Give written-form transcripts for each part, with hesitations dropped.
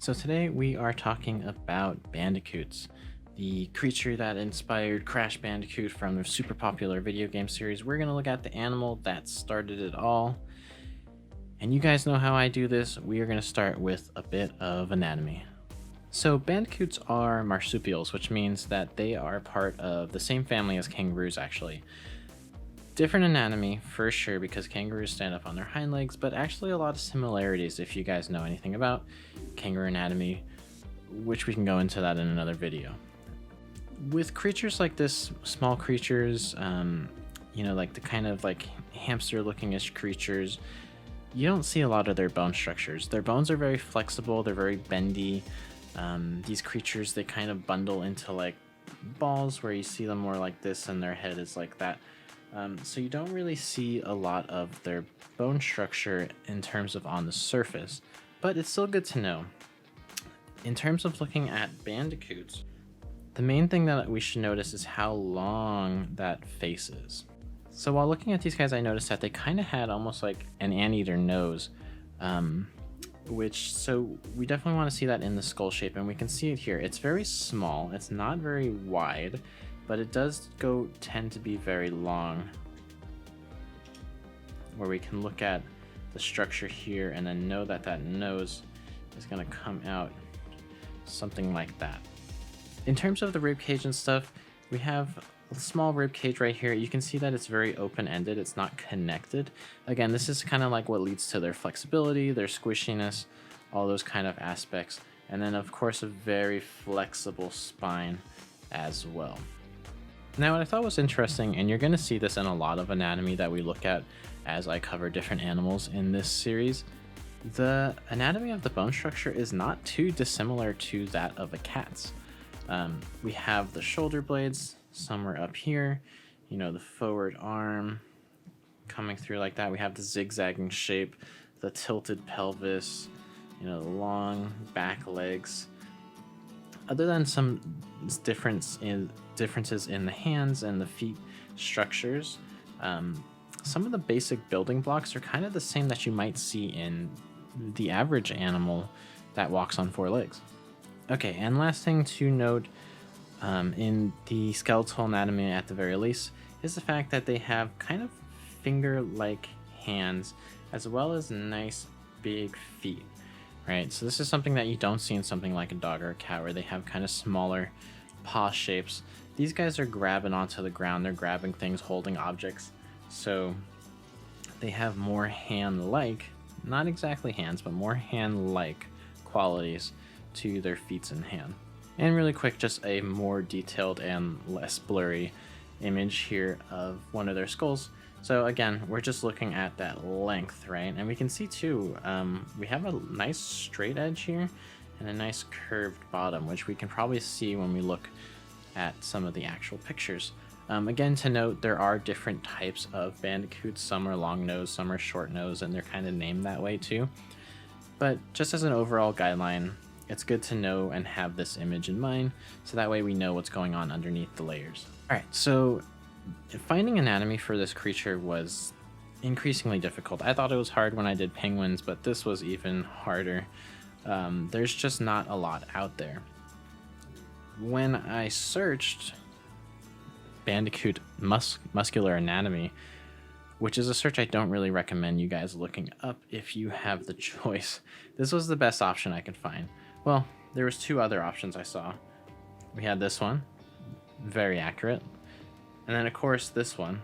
So today we are talking about Bandicoots, the creature that inspired Crash Bandicoot from the super popular video game series. We're going to look at the animal that started it all. And you guys know how I do this. We are going to start with a bit of anatomy. So bandicoots are marsupials, which means that they are part of the same family as kangaroos actually. Different anatomy for sure because kangaroos stand up on their hind legs, but actually a lot of similarities if you guys know anything about kangaroo anatomy, which we can go into that in another video. With creatures like this, small creatures, like the kind of like hamster looking-ish creatures, you don't see a lot of their bone structures. Their bones are very flexible, they're very bendy. These creatures, they kind of bundle into like balls where you see them more like this and their head is like that. So you don't really see a lot of their bone structure in terms of on the surface, but it's still good to know. In terms of looking at bandicoots, the main thing that we should notice is how long that face is. So while looking at these guys, I noticed that they kind of had almost like an anteater nose, so we definitely want to see that in the skull shape, and we can see it here. It's very small, it's not very wide, but it does tend to be very long, where we can look at the structure here and then know that that nose is going to come out something like that. In terms of the rib cage and stuff, we have a small rib cage right here. You can see that it's very open-ended, it's not connected. Again, this is kind of like what leads to their flexibility, their squishiness, all those kind of aspects, and then of course a very flexible spine as well. Now, what I thought was interesting, and you're going to see this in a lot of anatomy that we look at as I cover different animals in this series, the anatomy of the bone structure is not too dissimilar to that of a cat's. We have the shoulder blades somewhere up here, the forward arm coming through like that. We have the zigzagging shape, the tilted pelvis, the long back legs. Other than some differences in the hands and the feet structures, some of the basic building blocks are kind of the same that you might see in the average animal that walks on four legs. Okay, and last thing to note in the skeletal anatomy at the very least is the fact that they have kind of finger-like hands as well as nice big feet. Right, so this is something that you don't see in something like a dog or a cat, where they have kind of smaller paw shapes. These guys are grabbing onto the ground, they're grabbing things, holding objects, so they have more hand-like, not exactly hands, but more hand-like qualities to their feet and hand. And really quick, just a more detailed and less blurry image here of one of their skulls. So again, we're just looking at that length, right? And we can see too, we have a nice straight edge here and a nice curved bottom, which we can probably see when we look at some of the actual pictures. Again, to note, there are different types of bandicoots. Some are long nose, some are short nose, and they're kind of named that way too. But just as an overall guideline, it's good to know and have this image in mind, so that way we know what's going on underneath the layers. All right, so finding anatomy for this creature was increasingly difficult. I thought it was hard when I did penguins, but this was even harder. There's just not a lot out there. When I searched Bandicoot Muscular Anatomy, which is a search I don't really recommend you guys looking up if you have the choice, this was the best option I could find. Well, there was two other options I saw. We had this one, very accurate. And then, of course, this one,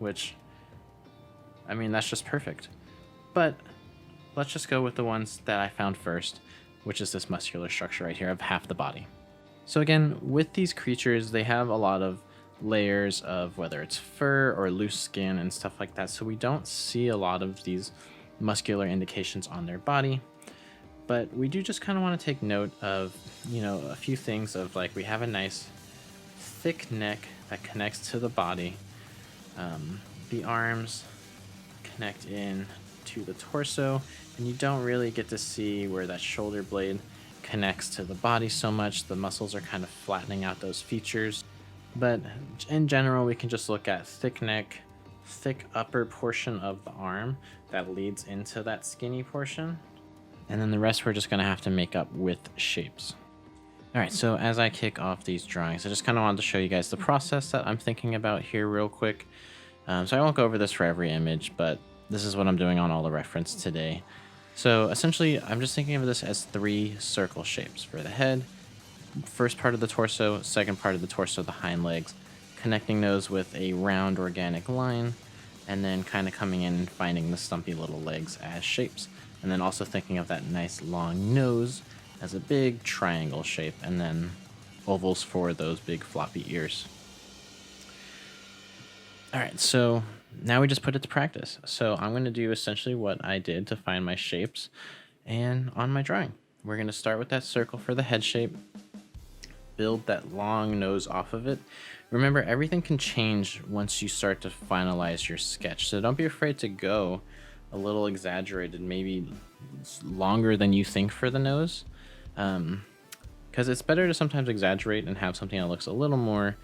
which, I mean, that's just perfect. But let's just go with the ones that I found first, which is this muscular structure right here of half the body. So again, with these creatures, they have a lot of layers of whether it's fur or loose skin and stuff like that. So we don't see a lot of these muscular indications on their body. But we do just kind of want to take note of, a few things of like, we have a nice thick neck that connects to the body. The arms connect in to the torso, and you don't really get to see where that shoulder blade connects to the body so much. The muscles are kind of flattening out those features. But in general, we can just look at thick neck, thick upper portion of the arm that leads into that skinny portion. And then the rest we're just going to have to make up with shapes. All right, so as I kick off these drawings, I just kind of wanted to show you guys the process that I'm thinking about here real quick. So I won't go over this for every image, but this is what I'm doing on all the reference today. So essentially, I'm just thinking of this as 3 circle shapes for the head, first part of the torso, second part of the torso, the hind legs, connecting those with a round organic line, and then kind of coming in and finding the stumpy little legs as shapes. And then also thinking of that nice long nose as a big triangle shape, and then ovals for those big floppy ears. All right, so now we just put it to practice. So I'm going to do essentially what I did to find my shapes and on my drawing. We're going to start with that circle for the head shape, build that long nose off of it. Remember, everything can change once you start to finalize your sketch, so don't be afraid to go a little exaggerated, maybe longer than you think for the nose, because it's better to sometimes exaggerate and have something that looks a little more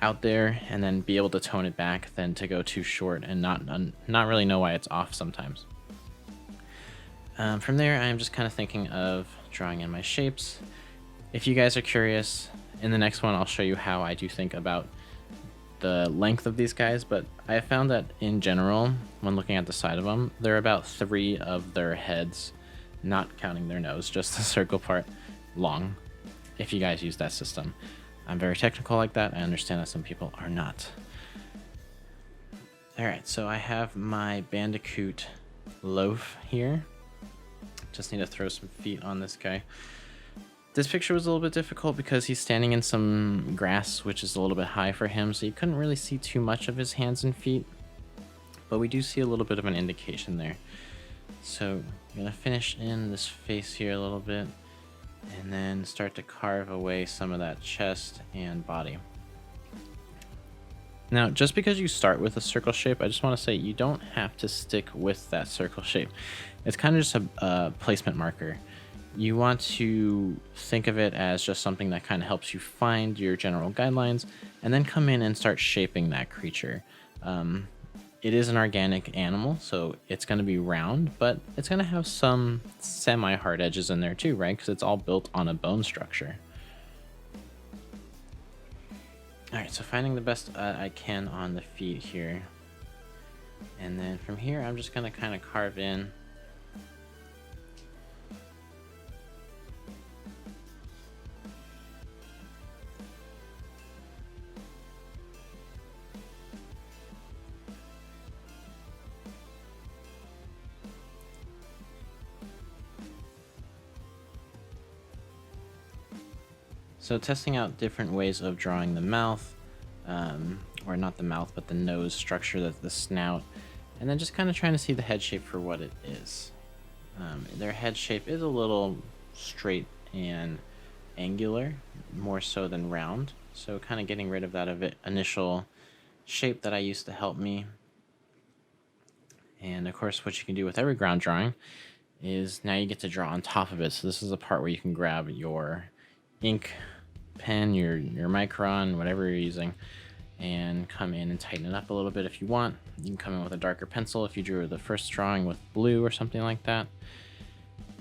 out there and then be able to tone it back than to go too short and not really know why it's off sometimes. From there, I'm just kind of thinking of drawing in my shapes. If you guys are curious, in the next one I'll show you how I do think about the length of these guys, but I have found that in general, when looking at the side of them, they're about 3 of their heads, not counting their nose, just the circle part, long, if you guys use that system. I'm very technical like that. I understand that some people are not. Alright, so I have my Bandicoot loaf here. Just need to throw some feet on this guy. This picture was a little bit difficult because he's standing in some grass, which is a little bit high for him, so you couldn't really see too much of his hands and feet, but we do see a little bit of an indication there. So I'm gonna finish in this face here a little bit, and then start to carve away some of that chest and body. Now, just because you start with a circle shape, I just want to say you don't have to stick with that circle shape. It's kind of just a placement marker. You want to think of it as just something that kind of helps you find your general guidelines and then come in and start shaping that creature. It is an organic animal, so it's going to be round, but it's going to have some semi-hard edges in there too, right? Because it's all built on a bone structure. All right, so finding the best I can on the feet here. And then from here, I'm just going to kind of carve in. So testing out different ways of drawing the mouth, or not the mouth, but the nose structure, the snout, and then just kind of trying to see the head shape for what it is. Their head shape is a little straight and angular, more so than round, so kind of getting rid of that initial shape that I used to help me. And of course, what you can do with every ground drawing is now you get to draw on top of it. So this is the part where you can grab your ink pen, your micron, whatever you're using, and come in and tighten it up a little bit if you want. You can come in with a darker pencil if you drew the first drawing with blue or something like that.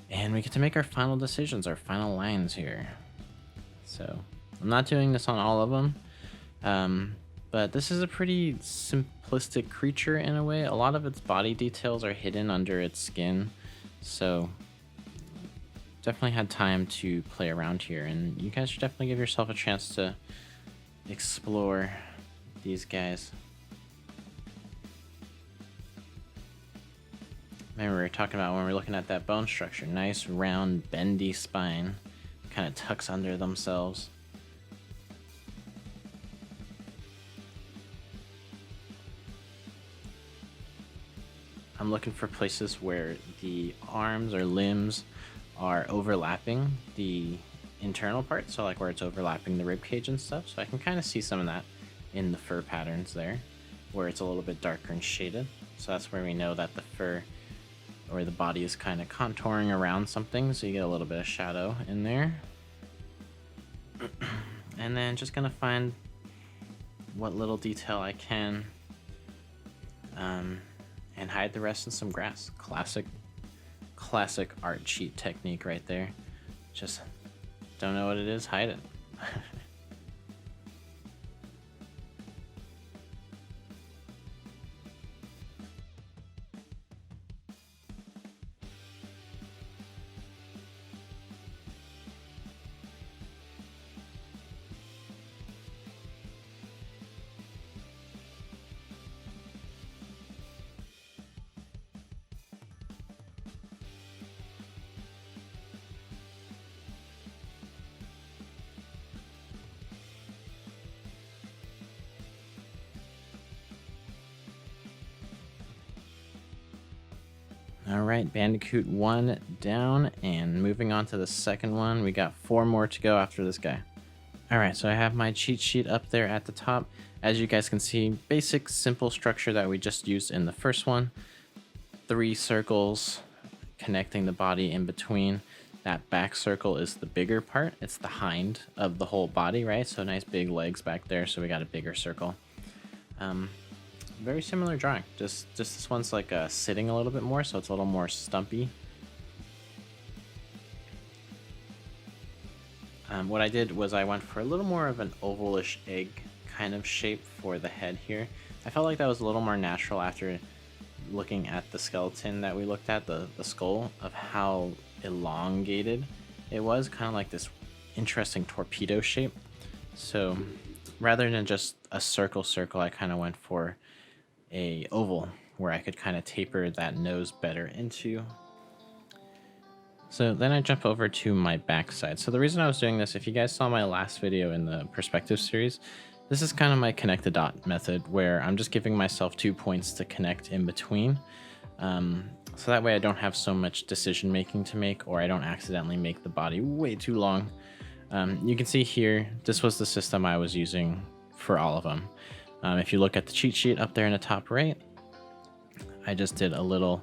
And we get to make our final decisions, our final lines here. So I'm not doing this on all of them, but this is a pretty simplistic creature in a way. A lot of its body details are hidden under its skin, so definitely had time to play around here, and you guys should definitely give yourself a chance to explore these guys. Remember, we were talking about when we were looking at that bone structure, nice round bendy spine, kind of tucks under themselves. I'm looking for places where the arms or limbs are overlapping the internal part, so like where it's overlapping the rib cage and stuff, so I can kind of see some of that in the fur patterns there, where it's a little bit darker and shaded. So that's where we know that the fur or the body is kind of contouring around something, so you get a little bit of shadow in there. And then just gonna find what little detail I can, and hide the rest in some grass. classic art cheat technique right there. Just don't know what it is, hide it. All right, Bandicoot 1 down, and moving on to the second one. We got 4 more to go after this guy. All right, so I have my cheat sheet up there at the top. As you guys can see, basic, simple structure that we just used in the first one. 3 circles connecting the body in between. That back circle is the bigger part. It's the hind of the whole body, right? So nice big legs back there, so we got a bigger circle. Very similar drawing, just this one's like sitting a little bit more, so it's a little more stumpy. What I did was I went for a little more of an ovalish egg kind of shape for the head here. I felt like that was a little more natural after looking at the skeleton that we looked at, the skull, of how elongated it was, kind of like this interesting torpedo shape. So rather than just a circle, I kind of went for a oval where I could kind of taper that nose better into. So then I jump over to my backside. So the reason I was doing this, if you guys saw my last video in the perspective series, this is kind of my connect the dot method where I'm just giving myself 2 points to connect in between. So that way I don't have so much decision making to make, or I don't accidentally make the body way too long. You can see here, this was the system I was using for all of them. If you look at the cheat sheet up there in the top right, I just did a little,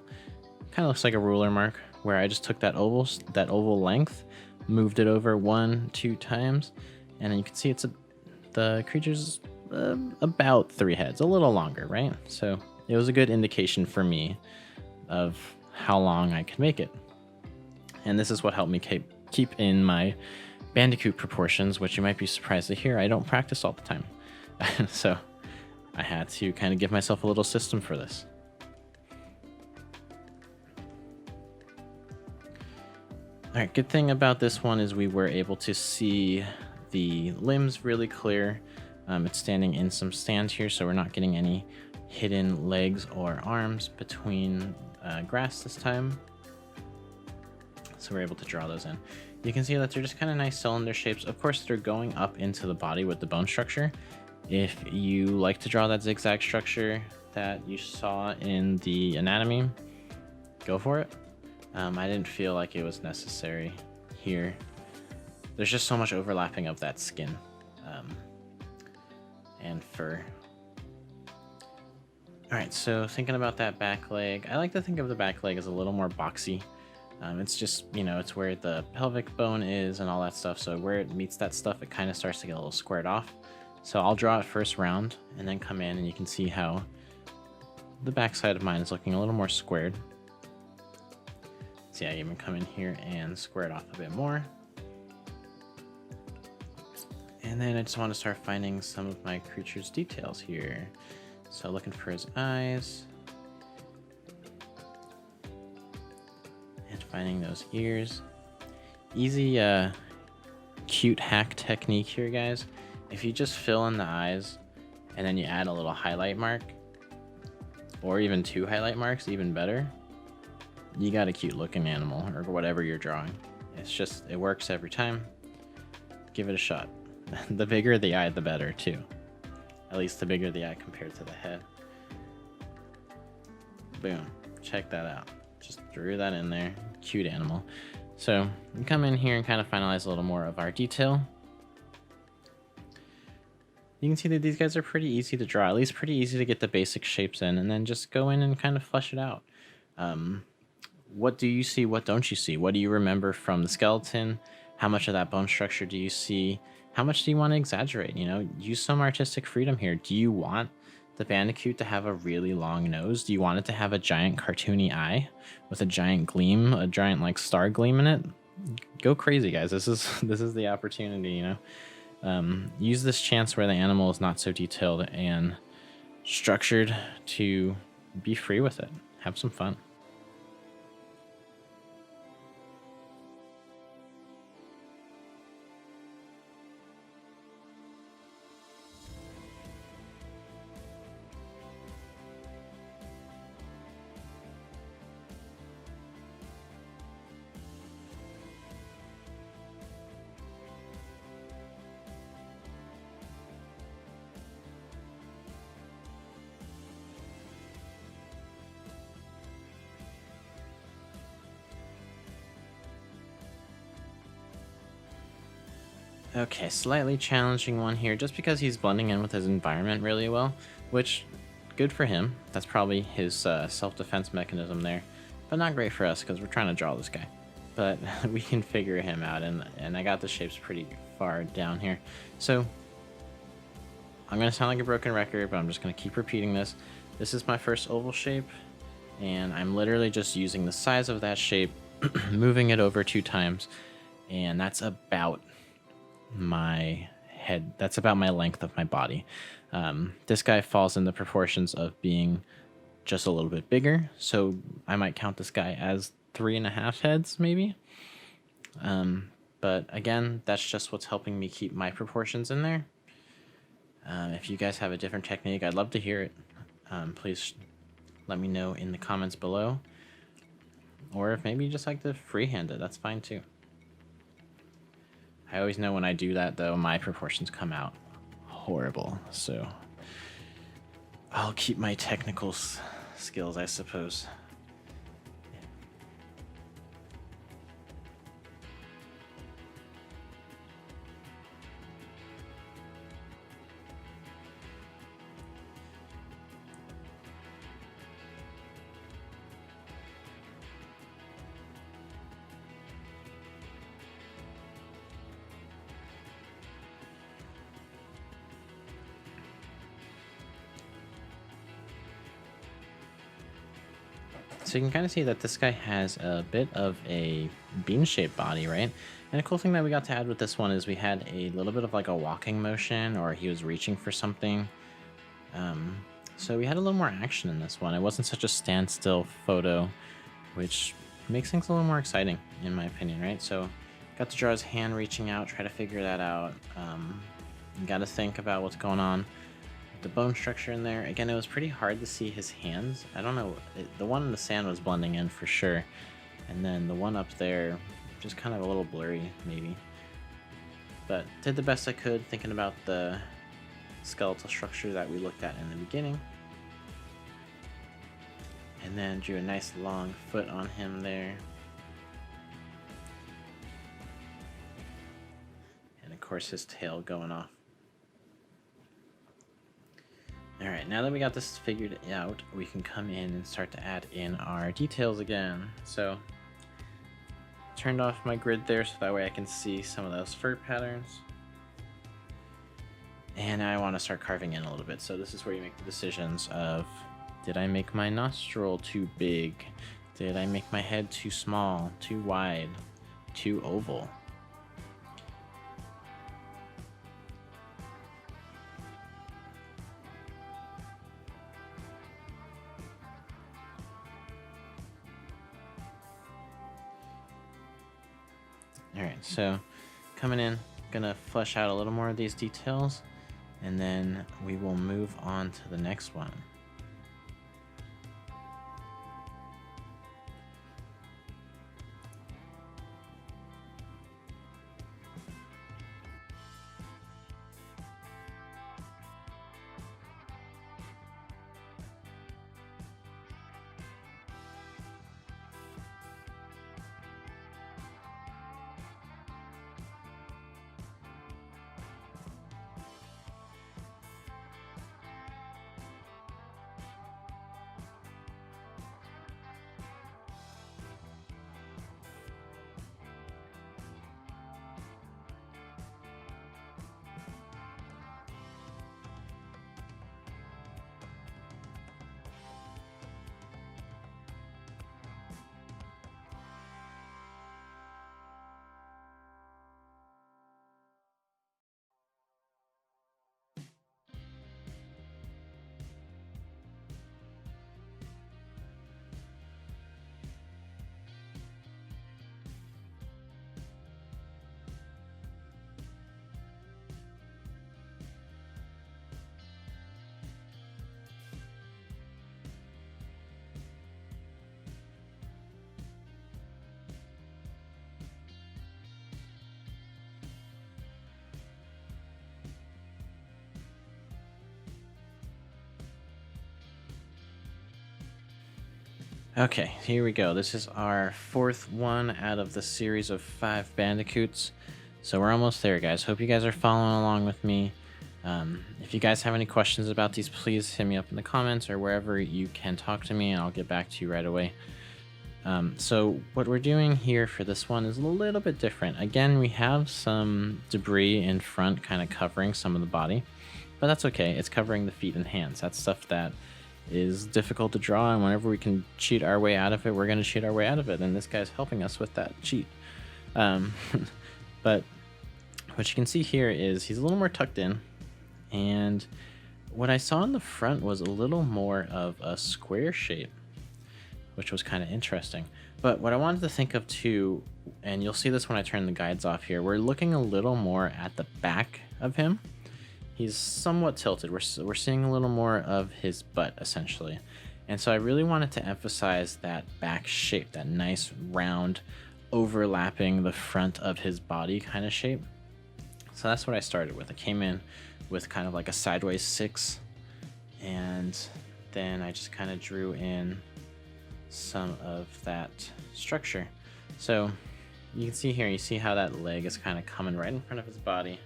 kind of looks like a ruler mark, where I just took that oval length, moved it over 1-2 times, and then you can see the creature's about 3 heads, a little longer, right? So it was a good indication for me of how long I could make it. And this is what helped me keep in my Bandicoot proportions, which you might be surprised to hear I don't practice all the time. So I had to kind of give myself a little system for this. All right, good thing about this one is we were able to see the limbs really clear. It's standing in some stand here, so we're not getting any hidden legs or arms between grass this time. So we're able to draw those in. You can see that they're just kind of nice cylinder shapes. Of course, they're going up into the body with the bone structure. If you like to draw that zigzag structure that you saw in the anatomy, go for it. I didn't feel like it was necessary here. There's just so much overlapping of that skin and fur. All right, so thinking about that back leg, I like to think of the back leg as a little more boxy. It's just, it's where the pelvic bone is and all that stuff. So where it meets that stuff, it kind of starts to get a little squared off. So I'll draw it first round and then come in, and you can see how the back side of mine is looking a little more squared. See, I even come in here and square it off a bit more. And then I just want to start finding some of my creature's details here. So looking for his eyes. And finding those ears. Easy cute hack technique here, guys. If you just fill in the eyes and then you add a little highlight mark, or even 2 highlight marks, even better, you got a cute looking animal or whatever you're drawing. It works every time. Give it a shot. The bigger the eye, the better too. At least the bigger the eye compared to the head. Boom. Check that out. Just drew that in there. Cute animal. So we come in here and kind of finalize a little more of our detail. You can see that these guys are pretty easy to draw, at least pretty easy to get the basic shapes in, and then just go in and kind of flesh it out. What do you see? What don't you see? What do you remember from the skeleton? How much of that bone structure do you see? How much do you want to exaggerate? Use some artistic freedom here. Do you want the Bandicoot to have a really long nose? Do you want it to have a giant cartoony eye with a giant gleam, a giant like star gleam in it? Go crazy, guys. This is the opportunity, you know. Use this chance where the animal is not so detailed and structured to be free with it. Have some fun. Okay, slightly challenging one here, just because he's blending in with his environment really well, which, good for him. That's probably his self-defense mechanism there, but not great for us because we're trying to draw this guy. But we can figure him out, and I got the shapes pretty far down here. So I'm going to sound like a broken record, but I'm just going to keep repeating this. This is my first oval shape, and I'm literally just using the size of that shape, moving it over 2 times, and that's about my head. That's about my length of my body. This guy falls in the proportions of being just a little bit bigger, so I might count this guy as 3.5 heads, maybe. But again, that's just what's helping me keep my proportions in there. If you guys have a different technique, I'd love to hear it. Please let me know in the comments below. Or if maybe you just like to freehand it, that's fine too. I always know when I do that, though, my proportions come out horrible. So I'll keep my technical skills, I suppose. So you can kind of see that this guy has a bit of a bean-shaped body, right? And a cool thing that we got to add with this one is we had a little bit of like a walking motion, or he was reaching for something. So we had a little more action in this one. It wasn't such a standstill photo, which makes things a little more exciting, in my opinion, right? So got to draw his hand reaching out, try to figure that out. You got to think about what's going on. The bone structure in there. Again, it was pretty hard to see his hands. I don't know. The one in the sand was blending in for sure. And then the one up there, just kind of a little blurry, maybe. But did the best I could, thinking about the skeletal structure that we looked at in the beginning. And then drew a nice long foot on him there. And of course his tail going off. Alright, now that we got this figured out, we can come in and start to add in our details again. So, turned off my grid there so that way I can see some of those fur patterns. And I want to start carving in a little bit. So this is where you make the decisions of, did I make my nostril too big? Did I make my head too small, too wide, too oval? Alright, so coming in, gonna flesh out a little more of these details, and then we will move on to the next one. Okay, here we go. This is our fourth one out of the series of 5 Bandicoots. So we're almost there, guys. Hope you guys are following along with me. If you guys have any questions about these, please hit me up in the comments or wherever you can talk to me, and I'll get back to you right away. So what we're doing here for this one is a little bit different. Again, we have some debris in front kind of covering some of the body, but that's okay. It's covering the feet and hands. That's stuff that is difficult to draw, and whenever we can cheat our way out of it, we're going to cheat our way out of it, and this guy's helping us with that cheat. But what you can see here is he's a little more tucked in, and what I saw in the front was a little more of a square shape, which was kind of interesting. But what I wanted to think of too, and you'll see this when I turn the guides off here, we're looking a little more at the back of him. He's somewhat tilted. We're seeing a little more of his butt, essentially. And so I really wanted to emphasize that back shape, that nice round overlapping the front of his body kind of shape. So that's what I started with. I came in with kind of like a sideways 6, and then I just kind of drew in some of that structure. So you can see here, you see how that leg is kind of coming right in front of his body.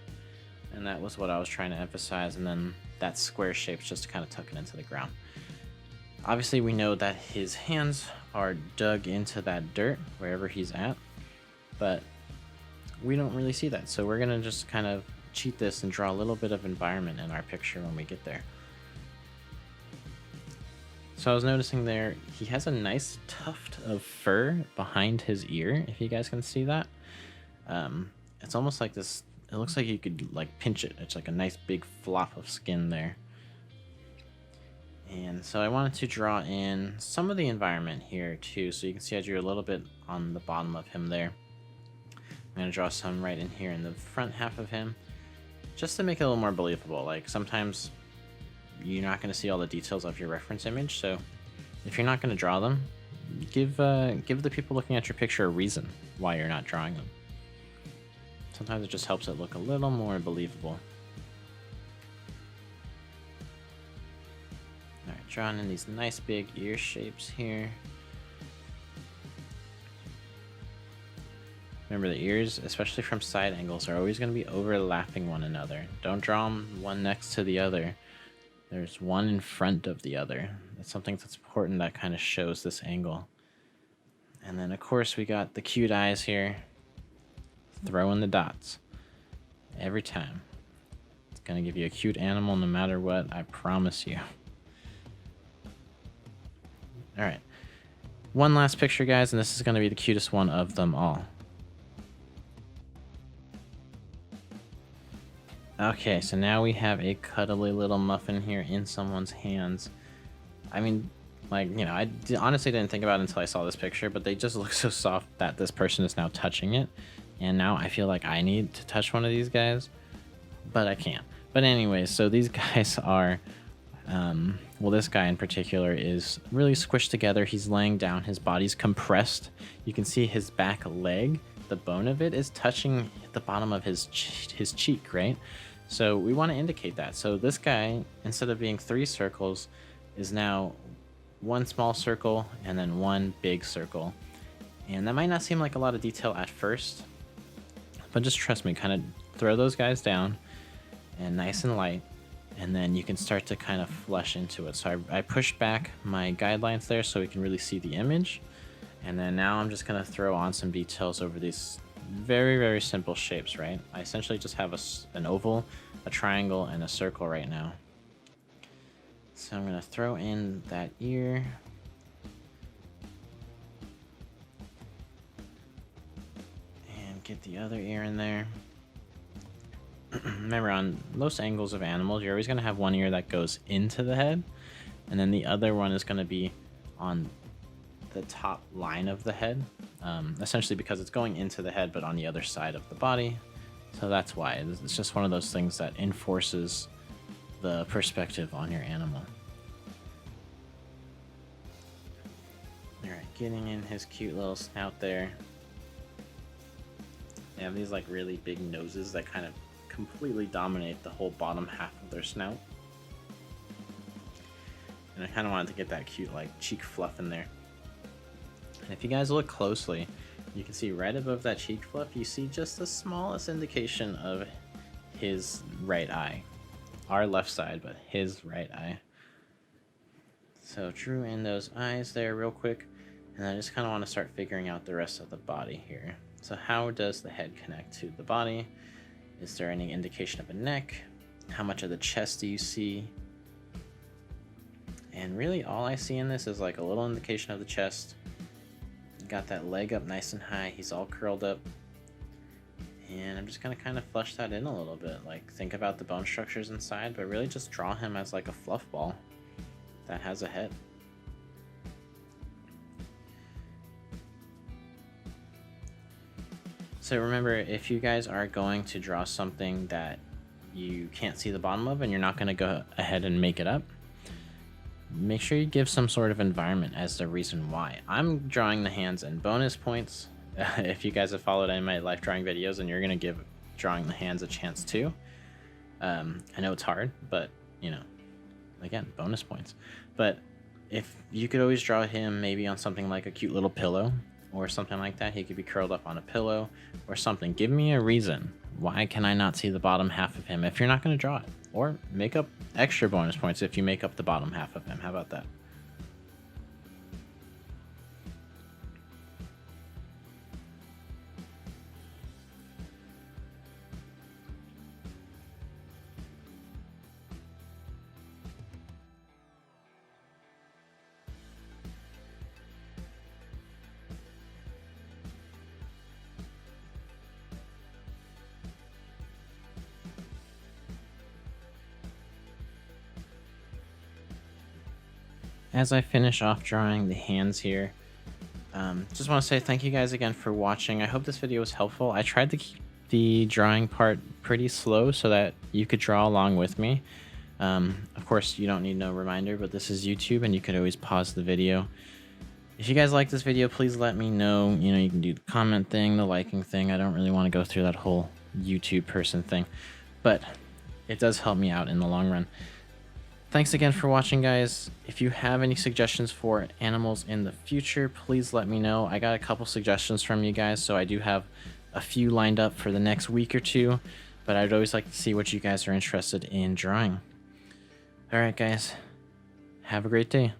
And that was what I was trying to emphasize, and then that square shape's just to kind of tuck it into the ground. Obviously, we know that his hands are dug into that dirt wherever he's at, but we don't really see that. So we're going to just kind of cheat this and draw a little bit of environment in our picture when we get there. So I was noticing there, he has a nice tuft of fur behind his ear, if you guys can see that. It's almost like this. It looks like you could like pinch it. It's like a nice big flop of skin there. And so I wanted to draw in some of the environment here too. So you can see I drew a little bit on the bottom of him there. I'm going to draw some right in here in the front half of him, just to make it a little more believable. Like sometimes you're not going to see all the details of your reference image. So if you're not going to draw them, give the people looking at your picture a reason why you're not drawing them. Sometimes it just helps it look a little more believable. Alright, drawing in these nice big ear shapes here. Remember, the ears, especially from side angles, are always going to be overlapping one another. Don't draw them one next to the other. There's one in front of the other. That's something that's important that kind of shows this angle. And then, of course, we got the cute eyes here. Throw in the dots every time. It's gonna give you a cute animal no matter what, I promise you. All right, one last picture, guys, and this is gonna be the cutest one of them all. Okay, so now we have a cuddly little muffin here in someone's hands. I mean, like, you know, I honestly didn't think about it until I saw this picture, but they just look so soft that this person is now touching it. And now I feel like I need to touch one of these guys, but I can't. But anyways, so these guys are, well, this guy in particular is really squished together. He's laying down, his body's compressed. You can see his back leg, the bone of it is touching the bottom of his cheek, right? So we want to indicate that. So this guy, instead of being 3 circles, is now 1 small circle and then 1 big circle. And that might not seem like a lot of detail at first, but just trust me, kind of throw those guys down and nice and light, and then you can start to kind of flesh into it. So I pushed back my guidelines there so we can really see the image. And then now I'm just going to throw on some details over these very, very simple shapes, right? I essentially just have an oval, a triangle, and a circle right now. So I'm going to throw in that ear. Get the other ear in there. Remember, on most angles of animals, you're always going to have one ear that goes into the head, and then the other one is going to be on the top line of the head, essentially because it's going into the head but on the other side of the body. So that's why it's just one of those things that enforces the perspective on your animal. All right, getting in his cute little snout there. They have these like really big noses that kind of completely dominate the whole bottom half of their snout. And I kind of wanted to get that cute like cheek fluff in there. If you guys look closely, you can see right above that cheek fluff, you see just the smallest indication of his right eye. Our left side, but his right eye. So drew in those eyes there real quick, and I just kind of want to start figuring out the rest of the body here. So how does the head connect to the body? Is there any indication of a neck? How much of the chest do you see? And really all I see in this is like a little indication of the chest. Got that leg up nice and high, he's all curled up. And I'm just gonna kind of flush that in a little bit, like think about the bone structures inside, but really just draw him as like a fluff ball that has a head. So remember, if you guys are going to draw something that you can't see the bottom of and you're not going to go ahead and make it up, make sure you give some sort of environment as the reason why. I'm drawing the hands and bonus points. If you guys have followed any of my life drawing videos, and you're going to give drawing the hands a chance too. I know it's hard, but you know, again, bonus points. But if you could always draw him maybe on something like a cute little pillow or something like that, he could be curled up on a pillow or something. Give me a reason. Why can I not see the bottom half of him if you're not going to draw it? Or make up extra bonus points if you make up the bottom half of him. How about that? As I finish off drawing the hands here, just want to say thank you guys again for watching. I hope this video was helpful. I tried to keep the drawing part pretty slow so that you could draw along with me. Of course, you don't need no reminder, but this is YouTube and you could always pause the video. If you guys like this video, please let me know. You know, you can do the comment thing, the liking thing. I don't really want to go through that whole YouTube person thing, but it does help me out in the long run. Thanks again for watching, guys. If you have any suggestions for animals in the future, please let me know. I got a couple suggestions from you guys, so I do have a few lined up for the next week or two, but I'd always like to see what you guys are interested in drawing. All right, guys. Have a great day.